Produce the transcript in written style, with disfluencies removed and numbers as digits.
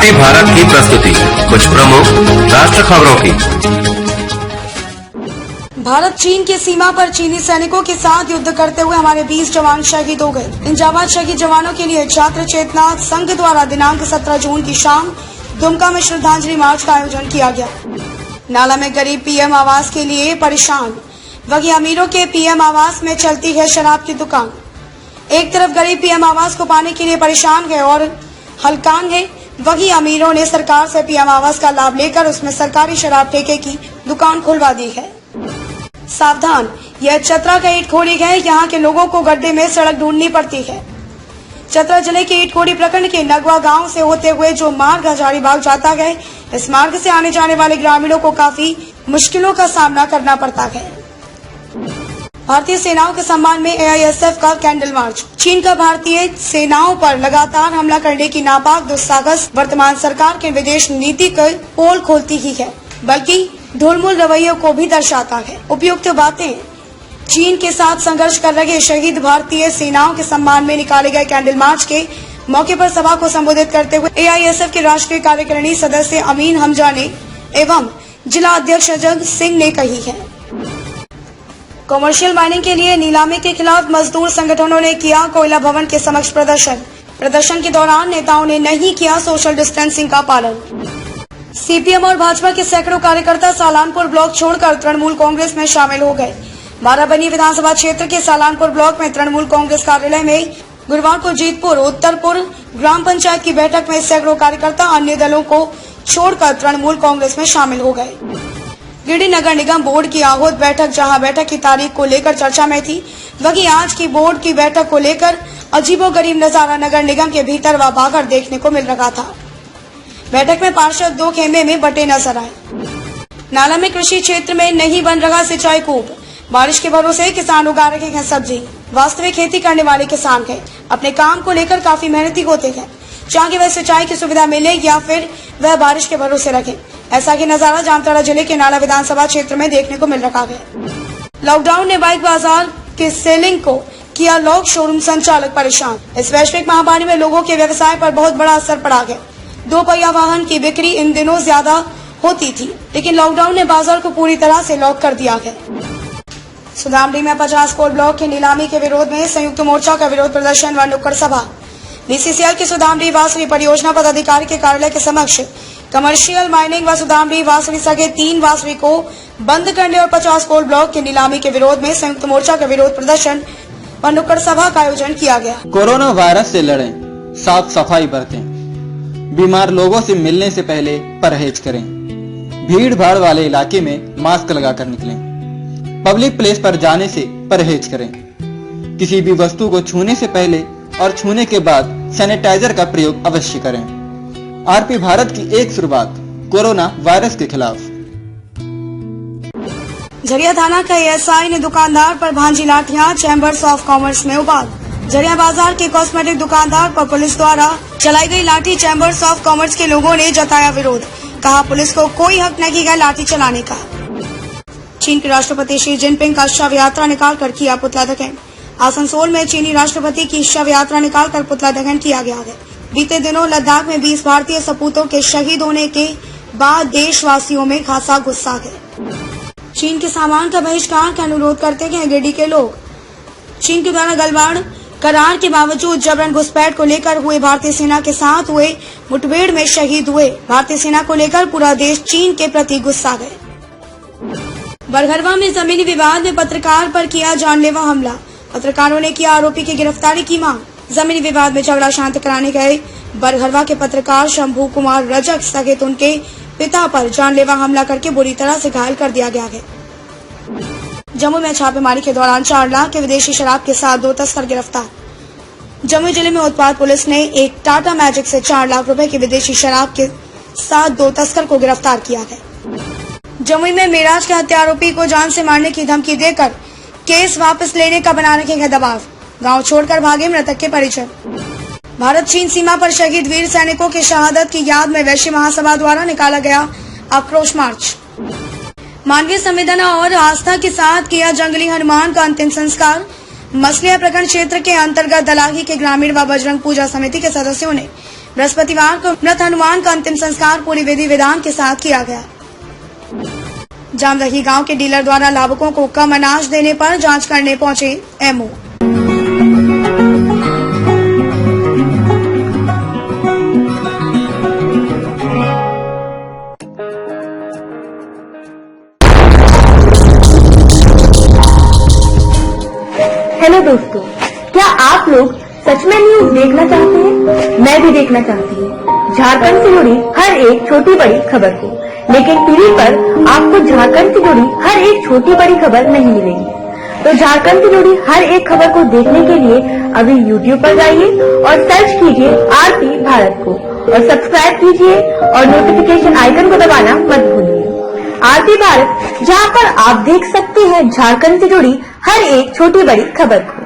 आरती भारत की प्रस्तुति। कुछ प्रमुख राष्ट्र खबरों की। भारत चीन की सीमा पर चीनी सैनिकों के साथ युद्ध करते हुए हमारे 20 जवान शहीद हो गए। इन जाबाज शहीद जवानों के लिए छात्र चेतना संघ द्वारा दिनांक 17 जून की शाम दुमका में श्रद्धांजलि मार्च का आयोजन किया गया। नाला में गरीब पीएम आवास के लिए परेशान, वहीं अमीरों के पीएम आवास में चलती है शराब की दुकान। एक तरफ गरीब पीएम आवास को पाने के लिए परेशान है और हलकान है, वहीं अमीरों ने सरकार से पीएम आवास का लाभ लेकर उसमें सरकारी शराब ठेके की दुकान खुलवा दी है। सावधान, यह चतरा का ईटखोरी है। यहाँ के लोगों को गड्ढे में सड़क ढूंढनी पड़ती है। चतरा जिले के ईटखोरी प्रखंड के नगवा गांव से होते हुए जो मार्ग हजारीबाग जाता है, इस मार्ग से आने जाने वाले ग्रामीणों को काफी मुश्किलों का सामना करना पड़ता है। भारतीय सेनाओं के सम्मान में एआईएसएफ का कैंडल मार्च। चीन का भारतीय सेनाओं पर लगातार हमला करने की नापाक दुस्साहस वर्तमान सरकार के विदेश नीति को पोल खोलती ही है, बल्कि ढुलमुल रवैयों को भी दर्शाता है। उपयुक्त बातें। चीन के साथ संघर्ष कर रहे शहीद भारतीय सेनाओं के सम्मान में निकाले गए कैंडल मार्च के मौके पर सभा को संबोधित करते हुए एआईएसएफ के राष्ट्रीय कार्यकारिणी सदस्य अमीन हमजा ने एवं जिला अध्यक्ष अजय सिंह ने कही है। कमर्शियल माइनिंग के लिए नीलामी के खिलाफ मजदूर संगठनों ने किया कोयला भवन के समक्ष प्रदर्शन के दौरान नेताओं ने नहीं किया सोशल डिस्टेंसिंग का पालन। सीपीएम और भाजपा के सैकड़ों कार्यकर्ता सालानपुर ब्लॉक छोड़कर तृणमूल कांग्रेस में शामिल हो गए। बाराबनी विधानसभा क्षेत्र के सालानपुर ब्लॉक में तृणमूल कांग्रेस कार्यालय में गुरुवार को जीतपुर उत्तरपुर ग्राम पंचायत की बैठक में सैकड़ों कार्यकर्ता अन्य दलों को छोड़कर तृणमूल कांग्रेस में शामिल हो गए। गिरिडीह नगर निगम बोर्ड की आहूत बैठक, जहां बैठक की तारीख को लेकर चर्चा में थी, वहीं आज की बोर्ड की बैठक को लेकर अजीबोगरीब नजारा नगर निगम के भीतर व बाहर देखने को मिल रहा था। बैठक में पार्षद दो खेमे में बटे नजर आए। नाला में कृषि क्षेत्र में नहीं बन रहा सिंचाई कूप। बारिश के भरोसे किसान उगा रहे हैं सब्जी। वास्तविक खेती करने वाले किसान हैं, अपने काम को लेकर काफी मेहनती होते हैं, चाहे वह सिंचाई की सुविधा मिले या फिर वह बारिश के भरोसे रखे। ऐसा ही नजारा जामताड़ा जिले के नाला विधानसभा क्षेत्र में देखने को मिल रहा है। लॉकडाउन ने बाइक बाजार के सेलिंग को किया लॉक, शोरूम संचालक परेशान। इस वैश्विक महामारी में लोगों के व्यवसाय पर बहुत बड़ा असर पड़ा है। 2 पहिया वाहन की बिक्री इन दिनों ज्यादा होती थी, लेकिन लॉकडाउन ने बाजार को पूरी तरह से लॉक कर दिया है। सुदामडी में 50 कोल ब्लॉक की नीलामी के विरोध में संयुक्त मोर्चा का विरोध प्रदर्शन व नुक्कड़ सभा। बीसीसीएल की सुदामडी वासड़ी परियोजना पदाधिकारी के कार्यालय के समक्ष कमर्शियल माइनिंग व सुदामडी वासड़ी सगे 3 वासड़ी को बंद करने और 50 कोल ब्लॉक की नीलामी के विरोध में संयुक्त मोर्चा का विरोध प्रदर्शन व नुक्कड़ सभा का आयोजन किया गया। कोरोना वायरस से लड़ें, साफ सफाई बरतें, बीमार लोगों से मिलने से पहले परहेज करें, भीड़ भाड़ वाले इलाके में मास्क लगाकर निकलें, पब्लिक प्लेस पर जाने से परहेज करें, किसी भी वस्तु को छूने से पहले और छूने के बाद सैनिटाइजर का प्रयोग अवश्य करें। आरपी भारत की एक शुरुआत कोरोना वायरस के खिलाफ। झरिया थाना का एएसआई ने दुकानदार पर भांजी लाठियां, चैम्बर्स ऑफ कॉमर्स में उबाल। झरिया बाजार के कॉस्मेटिक दुकानदार पर पुलिस द्वारा चलाई गई लाठी, चैम्बर्स ऑफ कॉमर्स के लोगों ने जताया विरोध। कहा पुलिस को कोई हक नहीं है लाठी चलाने का। चीन के राष्ट्रपति शी जिनपिंग का शव यात्रा निकालकर किया पुतला दहन। आसनसोल में चीनी राष्ट्रपति की शव यात्रा निकालकर पुतला दहन किया गया है। बीते दिनों लद्दाख में 20 भारतीय सपूतों के शहीद होने के बाद देशवासियों में खासा गुस्सा है। चीन के सामान का बहिष्कार का अनुरोध करते हैं गिरिडीह के लोग। चीन के द्वारा गलवाड़ करार के बावजूद जबरन घुसपैठ को लेकर हुए भारतीय सेना के साथ हुए मुठभेड़ में शहीद हुए भारतीय सेना को लेकर पूरा देश चीन के प्रति गुस्सा है। बरघरवा में जमीनी विवाद में पत्रकार पर किया जानलेवा हमला। पत्रकारों ने किया आरोपी की गिरफ्तारी की मांग। जमीनी विवाद में झगड़ा शांत कराने गए बरघरवा के पत्रकार शंभू कुमार रजक सहित उनके पिता पर जानलेवा हमला करके बुरी तरह से घायल कर दिया गया है। जम्मू में छापेमारी के दौरान 4 लाख के विदेशी शराब के साथ 2 तस्कर गिरफ्तार। जम्मू जिले में उत्पाद पुलिस ने एक टाटा मैजिक से 4 लाख रुपए की विदेशी शराब के साथ 2 तस्कर को गिरफ्तार किया है। जम्मू में मेराज के हत्या आरोपी को जान से मारने की धमकी देकर केस वापस लेने का बना रखे हैं दबाव। गांव छोड़कर भागे मृतक के परिजन। भारत चीन सीमा पर शहीद वीर सैनिकों की शहादत की याद में वैश्य महासभा द्वारा निकाला गया आक्रोश मार्च। मानवीय संवेदना और आस्था के साथ किया जंगली हनुमान का अंतिम संस्कार। मछलिया प्रखंड क्षेत्र के अंतर्गत दलाही के ग्रामीण व बजरंग पूजा समिति के सदस्यों ने बृहस्पतिवार को मृत हनुमान का अंतिम संस्कार पूरी विधि विधान के साथ किया गया। जामदही गांव के डीलर द्वारा लाभुकों को कम अनाज देने पर जांच करने पहुंचे एमओ। हेलो दोस्तों, क्या आप लोग सच में न्यूज देखना चाहते हैं? मैं भी देखना चाहती हूँ झारखंड से जुड़ी हर एक छोटी बड़ी खबर को, लेकिन टीवी पर आपको झारखंड से जुड़ी हर एक छोटी बड़ी खबर नहीं मिलेगी। तो झारखंड से जुड़ी हर एक खबर को देखने के लिए अभी YouTube पर जाइए और सर्च कीजिए आरती भारत को और सब्सक्राइब कीजिए और नोटिफिकेशन आइकन को दबाना मत भूलिए। आरती भारत, जहाँ पर आप देख सकते हैं झारखंड से जुड़ी हर एक छोटी बड़ी खबर को।